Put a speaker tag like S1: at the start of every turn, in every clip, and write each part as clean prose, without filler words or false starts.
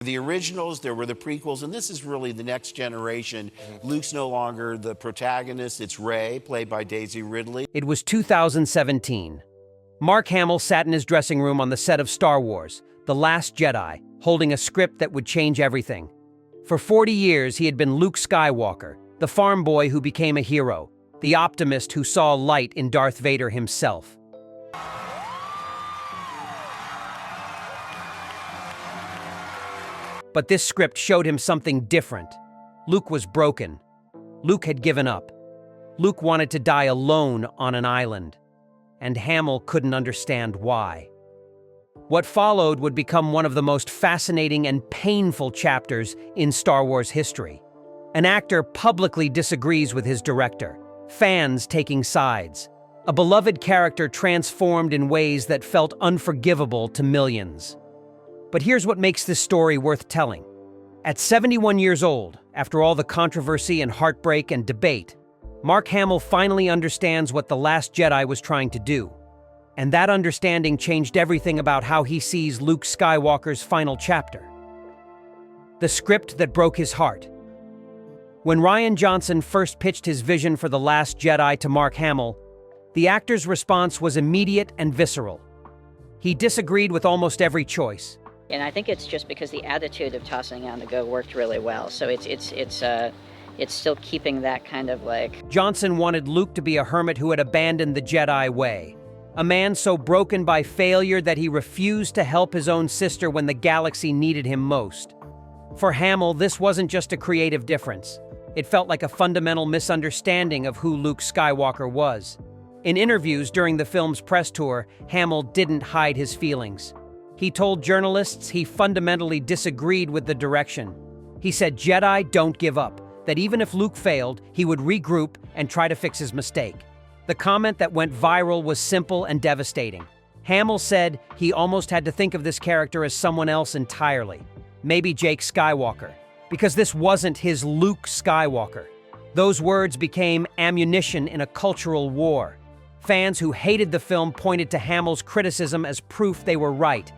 S1: The originals, there were the prequels, and this is really the next generation. Luke's no longer the protagonist, it's Rey, played by Daisy Ridley.
S2: It was 2017. Mark Hamill sat in his dressing room on the set of Star Wars, The Last Jedi, holding a script that would change everything. For 40 years, he had been Luke Skywalker, the farm boy who became a hero, the optimist who saw light in Darth Vader himself. But this script showed him something different. Luke was broken. Luke had given up. Luke wanted to die alone on an island. And Hamill couldn't understand why. What followed would become one of the most fascinating and painful chapters in Star Wars history. An actor publicly disagrees with his director, fans taking sides. A beloved character transformed in ways that felt unforgivable to millions. But here's what makes this story worth telling. At 71 years old, after all the controversy and heartbreak and debate, Mark Hamill finally understands what The Last Jedi was trying to do. And that understanding changed everything about how he sees Luke Skywalker's final chapter. The script that broke his heart. When Rian Johnson first pitched his vision for The Last Jedi to Mark Hamill, the actor's response was immediate and visceral. He disagreed with almost every choice.
S3: And I think it's just because the attitude of tossing on the go worked really well. So it's still keeping that kind of like...
S2: Johnson wanted Luke to be a hermit who had abandoned the Jedi way. A man so broken by failure that he refused to help his own sister when the galaxy needed him most. For Hamill, this wasn't just a creative difference. It felt like a fundamental misunderstanding of who Luke Skywalker was. In interviews during the film's press tour, Hamill didn't hide his feelings. He told journalists he fundamentally disagreed with the direction. He said Jedi don't give up, that even if Luke failed, he would regroup and try to fix his mistake. The comment that went viral was simple and devastating. Hamill said he almost had to think of this character as someone else entirely. Maybe Jake Skywalker, because this wasn't his Luke Skywalker. Those words became ammunition in a cultural war. Fans who hated the film pointed to Hamill's criticism as proof they were right.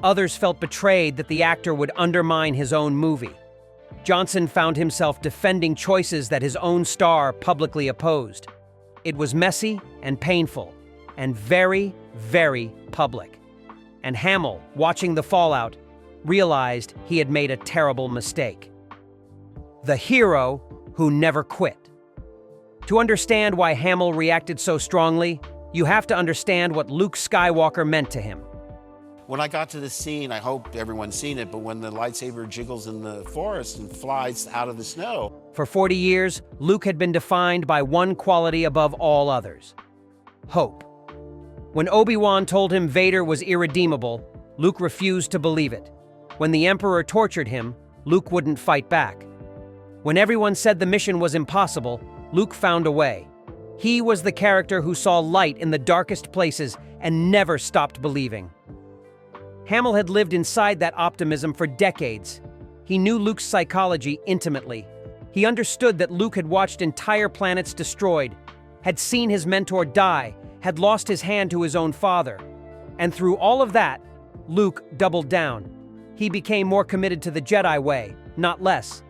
S2: Others felt betrayed that the actor would undermine his own movie. Johnson found himself defending choices that his own star publicly opposed. It was messy and painful, and very, very public. And Hamill, watching the fallout, realized he had made a terrible mistake. The hero who never quit. To understand why Hamill reacted so strongly, you have to understand what Luke Skywalker meant to him.
S1: When I got to the scene, I hope everyone's seen it, but when the lightsaber jiggles in the forest and flies out of the snow.
S2: For 40 years, Luke had been defined by one quality above all others: hope. When Obi-Wan told him Vader was irredeemable, Luke refused to believe it. When the Emperor tortured him, Luke wouldn't fight back. When everyone said the mission was impossible, Luke found a way. He was the character who saw light in the darkest places and never stopped believing. Hamill had lived inside that optimism for decades. He knew Luke's psychology intimately. He understood that Luke had watched entire planets destroyed, had seen his mentor die, had lost his hand to his own father. And through all of that, Luke doubled down. He became more committed to the Jedi way, not less.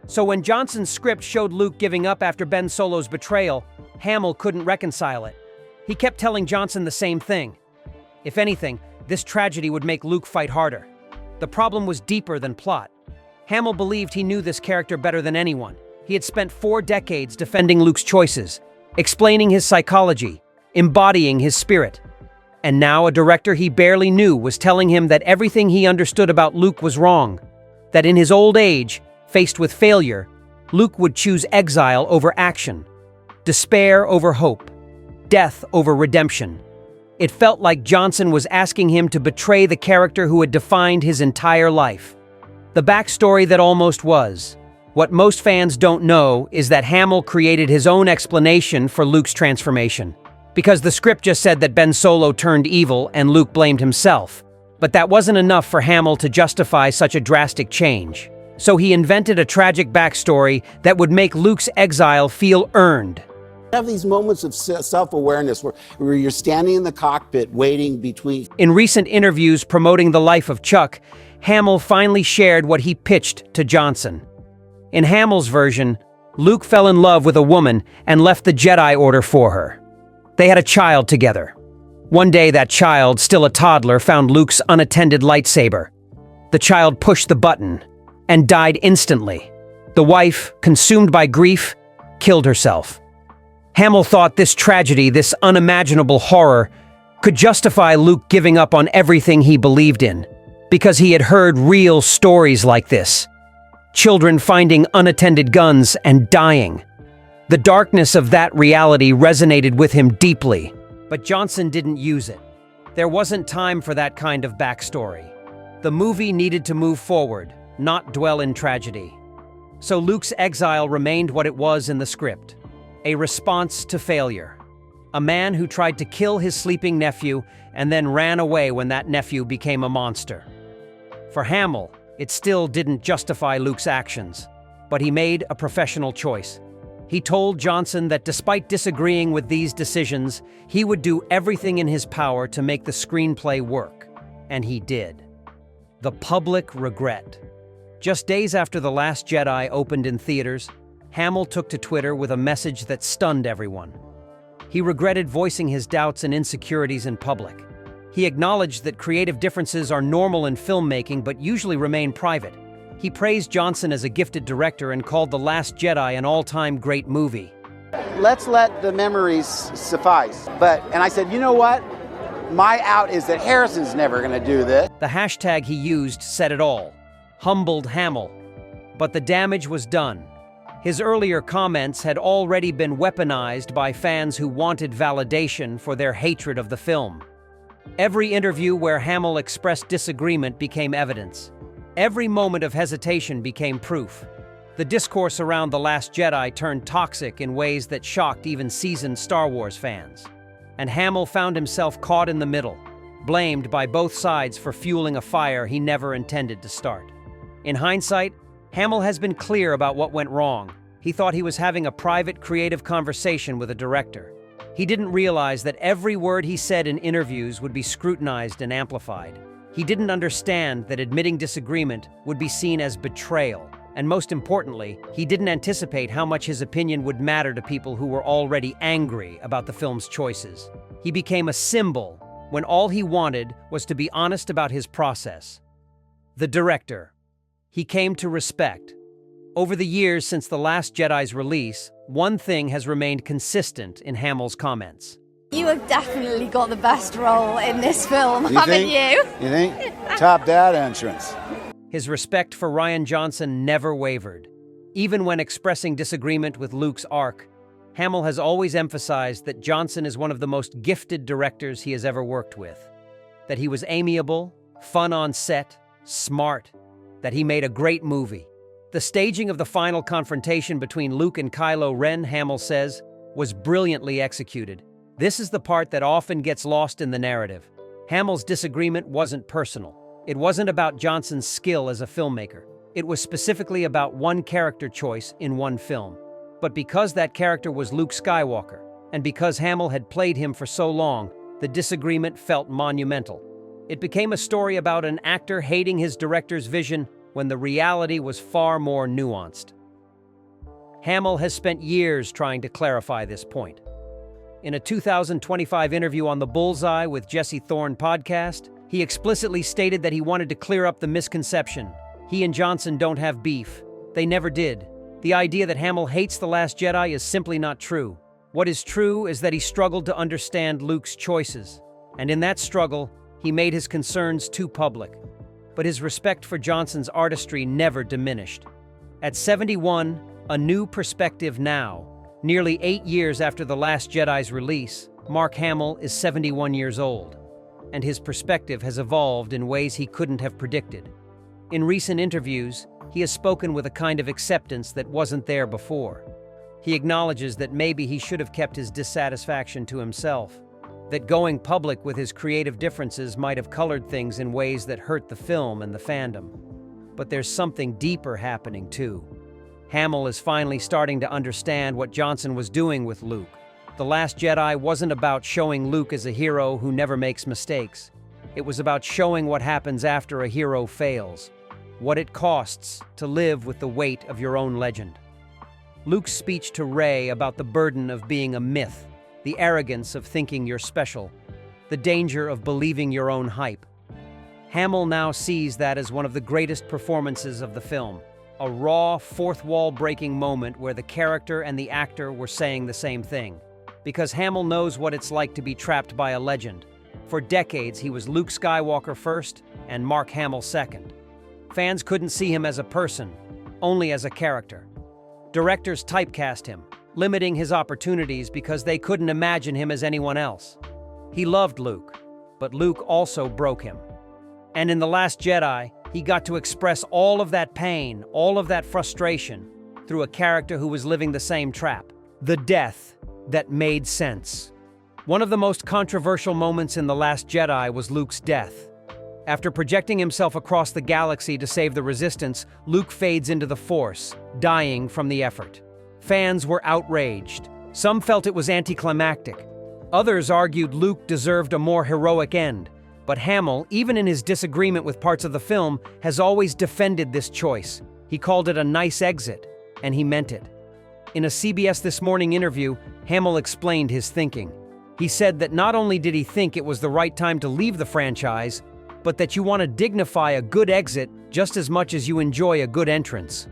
S2: So when Johnson's script showed Luke giving up after Ben Solo's betrayal, Hamill couldn't reconcile it. He kept telling Johnson the same thing. If anything, this tragedy would make Luke fight harder. The problem was deeper than plot. Hamill believed he knew this character better than anyone. He had spent 4 decades defending Luke's choices, explaining his psychology, embodying his spirit. And now a director he barely knew was telling him that everything he understood about Luke was wrong. That in his old age, faced with failure, Luke would choose exile over action, despair over hope, death over redemption. It felt like Johnson was asking him to betray the character who had defined his entire life. The backstory that almost was. What most fans don't know is that Hamill created his own explanation for Luke's transformation. Because the script just said that Ben Solo turned evil and Luke blamed himself. But that wasn't enough for Hamill to justify such a drastic change. So he invented a tragic backstory that would make Luke's exile feel earned.
S1: Have these moments of self-awareness where you're standing in the cockpit waiting between.
S2: In recent interviews promoting the life of Chuck, Hamill finally shared what he pitched to Johnson. In Hamill's version, Luke fell in love with a woman and left the Jedi Order for her. They had a child together. One day, that child, still a toddler, found Luke's unattended lightsaber. The child pushed the button and died instantly. The wife, consumed by grief, killed herself. Hamill thought this tragedy, this unimaginable horror, could justify Luke giving up on everything he believed in, because he had heard real stories like this. Children finding unattended guns and dying. The darkness of that reality resonated with him deeply, but Johnson didn't use it. There wasn't time for that kind of backstory. The movie needed to move forward, not dwell in tragedy. So Luke's exile remained what it was in the script, a response to failure. A man who tried to kill his sleeping nephew and then ran away when that nephew became a monster. For Hamill, it still didn't justify Luke's actions, but he made a professional choice. He told Johnson that despite disagreeing with these decisions, he would do everything in his power to make the screenplay work. And he did. The public regret. Just days after The Last Jedi opened in theaters, Hamill took to Twitter with a message that stunned everyone. He regretted voicing his doubts and insecurities in public. He acknowledged that creative differences are normal in filmmaking but usually remain private. He praised Johnson as a gifted director and called The Last Jedi an all-time great movie.
S1: Let's let the memories suffice. And I said, you know what? My out is that Harrison's never going to do this.
S2: The hashtag he used said it all. Humbled Hamill. But the damage was done. His earlier comments had already been weaponized by fans who wanted validation for their hatred of the film. Every interview where Hamill expressed disagreement became evidence. Every moment of hesitation became proof. The discourse around The Last Jedi turned toxic in ways that shocked even seasoned Star Wars fans. And Hamill found himself caught in the middle, blamed by both sides for fueling a fire he never intended to start. In hindsight, Hamill has been clear about what went wrong. He thought he was having a private, creative conversation with a director. He didn't realize that every word he said in interviews would be scrutinized and amplified. He didn't understand that admitting disagreement would be seen as betrayal. And most importantly, he didn't anticipate how much his opinion would matter to people who were already angry about the film's choices. He became a symbol when all he wanted was to be honest about his process. The director. He came to respect. Over the years since The Last Jedi's release, one thing has remained consistent in Hamill's comments.
S4: You have definitely got the best role in this film, haven't you?
S5: You think? Top that entrance.
S2: His respect for Rian Johnson never wavered. Even when expressing disagreement with Luke's arc, Hamill has always emphasized that Johnson is one of the most gifted directors he has ever worked with. That he was amiable, fun on set, smart, that he made a great movie. The staging of the final confrontation between Luke and Kylo Ren, Hamill says, was brilliantly executed. This is the part that often gets lost in the narrative. Hamill's disagreement wasn't personal. It wasn't about Johnson's skill as a filmmaker. It was specifically about one character choice in one film. But because that character was Luke Skywalker, and because Hamill had played him for so long, the disagreement felt monumental. It became a story about an actor hating his director's vision when the reality was far more nuanced. Hamill has spent years trying to clarify this point. In a 2025 interview on the Bullseye with Jesse Thorne podcast, he explicitly stated that he wanted to clear up the misconception. He and Johnson don't have beef. They never did. The idea that Hamill hates The Last Jedi is simply not true. What is true is that he struggled to understand Luke's choices. And in that struggle, he made his concerns too public. But his respect for Johnson's artistry never diminished. At 71, a new perspective now. Nearly 8 years after The Last Jedi's release, Mark Hamill is 71 years old, and his perspective has evolved in ways he couldn't have predicted. In recent interviews, he has spoken with a kind of acceptance that wasn't there before. He acknowledges that maybe he should have kept his dissatisfaction to himself, that going public with his creative differences might have colored things in ways that hurt the film and the fandom. But there's something deeper happening too. Hamill is finally starting to understand what Johnson was doing with Luke. The Last Jedi wasn't about showing Luke as a hero who never makes mistakes. It was about showing what happens after a hero fails, what it costs to live with the weight of your own legend. Luke's speech to Rey about the burden of being a myth, the arrogance of thinking you're special, the danger of believing your own hype. Hamill now sees that as one of the greatest performances of the film, a raw, fourth-wall-breaking moment where the character and the actor were saying the same thing. Because Hamill knows what it's like to be trapped by a legend. For decades, he was Luke Skywalker first and Mark Hamill second. Fans couldn't see him as a person, only as a character. Directors typecast him, limiting his opportunities because they couldn't imagine him as anyone else. He loved Luke, but Luke also broke him. And in The Last Jedi, he got to express all of that pain, all of that frustration, through a character who was living the same trap. The death that made sense. One of the most controversial moments in The Last Jedi was Luke's death. After projecting himself across the galaxy to save the Resistance, Luke fades into the Force, dying from the effort. Fans were outraged. Some felt it was anticlimactic. Others argued Luke deserved a more heroic end. But Hamill, even in his disagreement with parts of the film, has always defended this choice. He called it a nice exit, and he meant it. In a CBS This Morning interview, Hamill explained his thinking. He said that not only did he think it was the right time to leave the franchise, but that you want to dignify a good exit just as much as you enjoy a good entrance.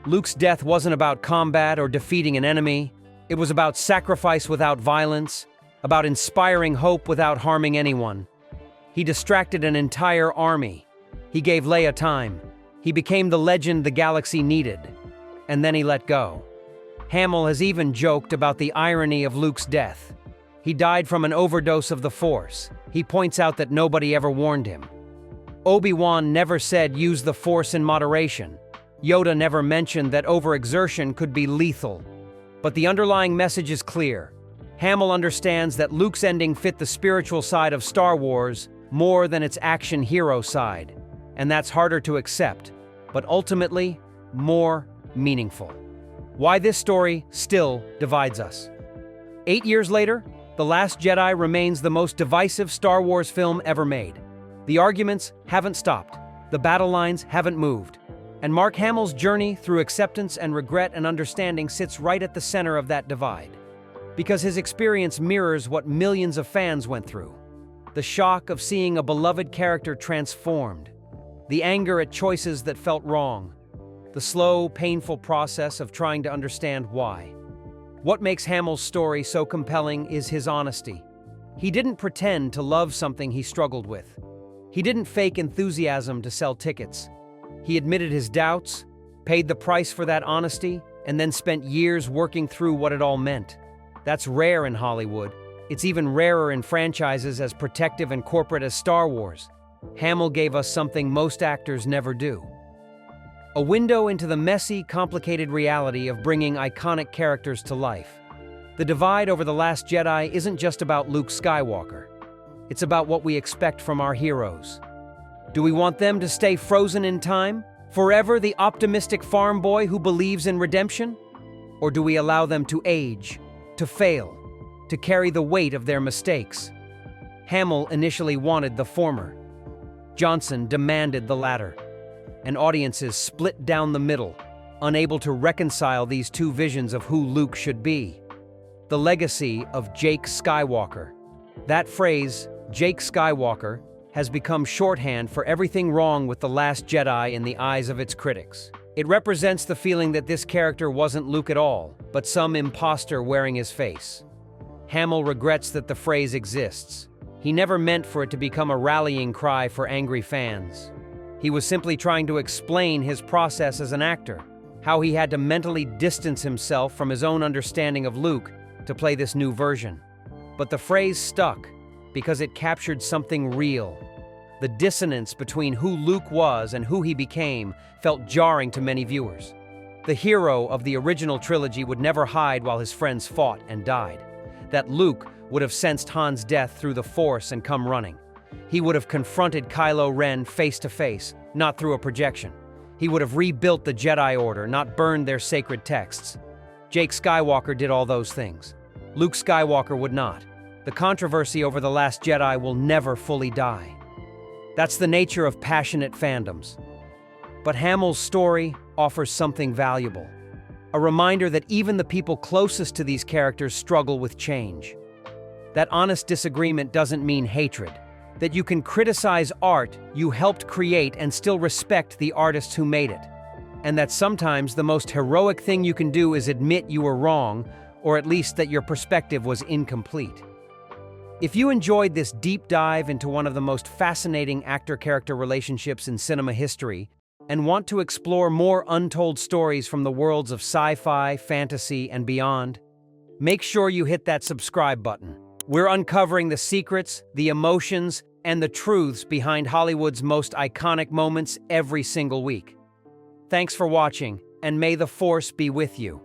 S2: Luke's death wasn't about combat or defeating an enemy. It was about sacrifice without violence, about inspiring hope without harming anyone. He distracted an entire army. He gave Leia time. He became the legend the galaxy needed. And then he let go. Hamill has even joked about the irony of Luke's death. He died from an overdose of the Force. He points out that nobody ever warned him. Obi-Wan never said use the Force in moderation. Yoda never mentioned that overexertion could be lethal. But the underlying message is clear. Hamill understands that Luke's ending fit the spiritual side of Star Wars more than its action hero side. And that's harder to accept, but ultimately, more meaningful. Why this story still divides us. 8 years later, The Last Jedi remains the most divisive Star Wars film ever made. The arguments haven't stopped, the battle lines haven't moved, and Mark Hamill's journey through acceptance and regret and understanding sits right at the center of that divide. Because his experience mirrors what millions of fans went through. The shock of seeing a beloved character transformed, the anger at choices that felt wrong, the slow, painful process of trying to understand why. What makes Hamill's story so compelling is his honesty. He didn't pretend to love something he struggled with. He didn't fake enthusiasm to sell tickets. He admitted his doubts, paid the price for that honesty, and then spent years working through what it all meant. That's rare in Hollywood. It's even rarer in franchises as protective and corporate as Star Wars. Hamill gave us something most actors never do. A window into the messy, complicated reality of bringing iconic characters to life. The divide over The Last Jedi isn't just about Luke Skywalker. It's about what we expect from our heroes. Do we want them to stay frozen in time, forever the optimistic farm boy who believes in redemption? Or do we allow them to age, to fail, to carry the weight of their mistakes? Hamill initially wanted the former. Johnson demanded the latter. And audiences split down the middle, unable to reconcile these two visions of who Luke should be. The legacy of Jake Skywalker. That phrase, Jake Skywalker, has become shorthand for everything wrong with The Last Jedi in the eyes of its critics. It represents the feeling that this character wasn't Luke at all, but some imposter wearing his face. Hamill regrets that the phrase exists. He never meant for it to become a rallying cry for angry fans. He was simply trying to explain his process as an actor, how he had to mentally distance himself from his own understanding of Luke to play this new version. But the phrase stuck because it captured something real. The dissonance between who Luke was and who he became felt jarring to many viewers. The hero of the original trilogy would never hide while his friends fought and died. That Luke would have sensed Han's death through the Force and come running. He would have confronted Kylo Ren face to face, not through a projection. He would have rebuilt the Jedi Order, not burned their sacred texts. Jake Skywalker did all those things. Luke Skywalker would not. The controversy over The Last Jedi will never fully die. That's the nature of passionate fandoms. But Hamill's story offers something valuable. A reminder that even the people closest to these characters struggle with change. That honest disagreement doesn't mean hatred. That you can criticize art you helped create and still respect the artists who made it. And that sometimes the most heroic thing you can do is admit you were wrong, or at least that your perspective was incomplete. If you enjoyed this deep dive into one of the most fascinating actor-character relationships in cinema history, and want to explore more untold stories from the worlds of sci-fi, fantasy, and beyond, make sure you hit that subscribe button. We're uncovering the secrets, the emotions, and the truths behind Hollywood's most iconic moments every single week. Thanks for watching, and may the Force be with you.